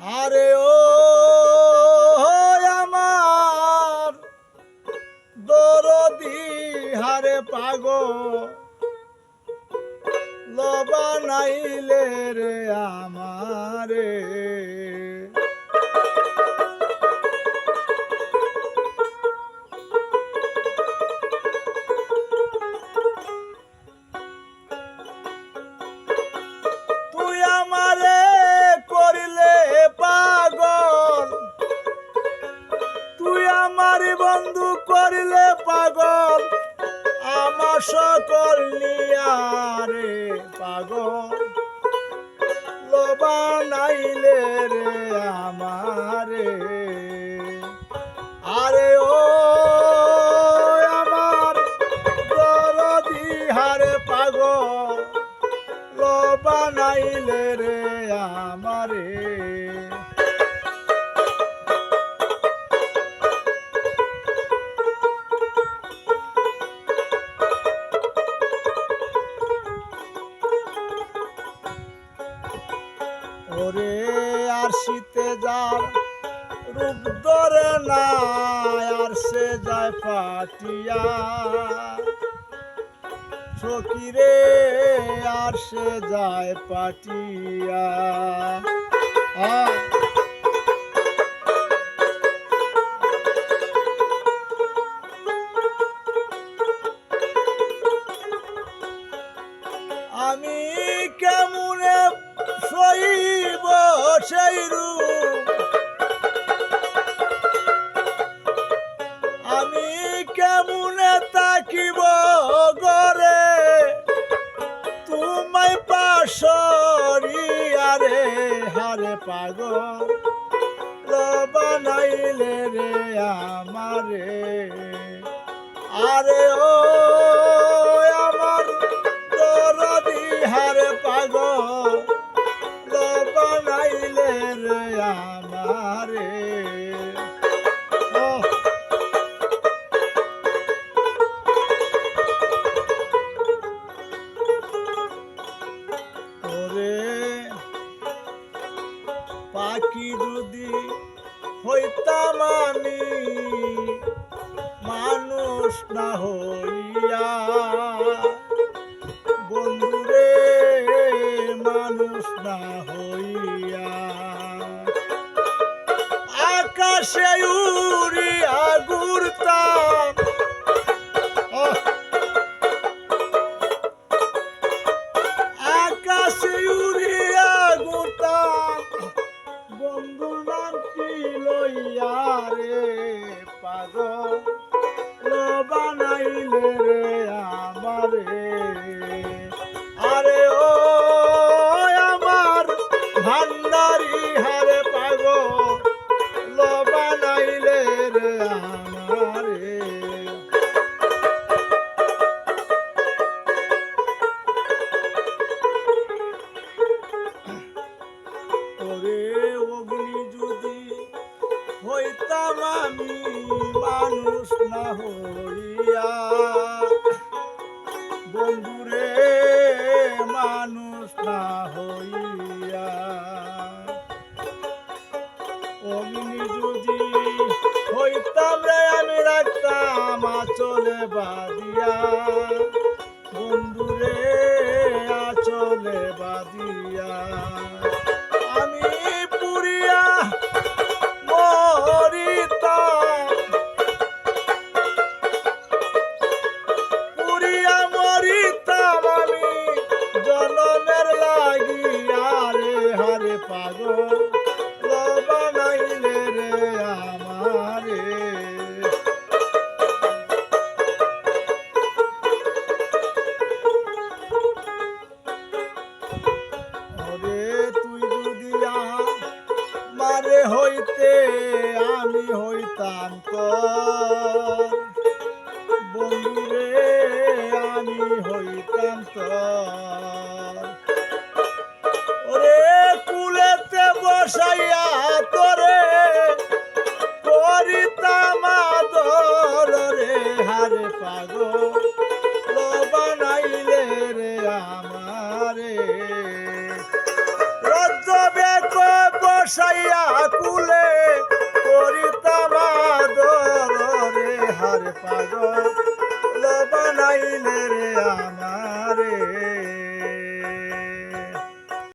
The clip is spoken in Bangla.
আরে ও আমার দরদি হারে পাগল বানাইলে রে আমারে। তুই আমারে করিলে পাগল, তুই আমার বন্ধু করিলে পাগল, আমার সকল নিয়ারে পাগল বানাইলে রে আমারে। আরে ও আমার দরদি হারে পাগল বানাইলে রে আমারে। ওরে আর শীতে যার রূপ ধরে না, আর সে যায় পাটিয়া সখীরে, আর সে যায় পাটিয়া। আমি কেমনে সইব সেই রূপ, আমি কেমনে তাকিব গরে তোমায় পাশরিয়া রে হারে পাগল বানাইলে রে আমারে। আরে ও আমার দরদি হারে পাগল বানাইলে রে আমারে। ওরে পাখি যদি হইতাম আমি মানুষ না হইয়া, বন্ধুরে মানুষ না হইয়া, আকাশে উড়িয়া ঘুরতাম, আকাশে উড়িয়া ঘুরতাম বন্ধু নামটি লইয়া রে পাগল বানাইলে রে আমারে। আরে ও আমার ভান্ডারি হারে পাগল বানাইলে রে আমারে। ওরে অগ্নি যদি হইতাম আমি মানুষ না হইয়া, বন্ধুরে মানুষ না হইয়া, অগ্নি যদি হইতাম রে আমি রাখতাম আচলে বাদিয়া, বন্ধুরে আচলে বাদিয়া। আমি পুরিয়া মরিতাম, পুরিয়া মরিতাম আমি জনমের লাগিয়া রে হারে পাগল বানাইলে রে আমারে। ওরে তুই যদি মারে হইতে আমি হইতাম তোর, বন্ধুরে আমি হইতাম তোর। ওরে কুলেতে বসাইয়া তোরে করিতাম আদর রে হারে পাগল বানাইলে রে আমারে। রজ্জবে বসাইয়া কুলে করিতাম আদর রে হারে পাগল বানাইলে রে আমার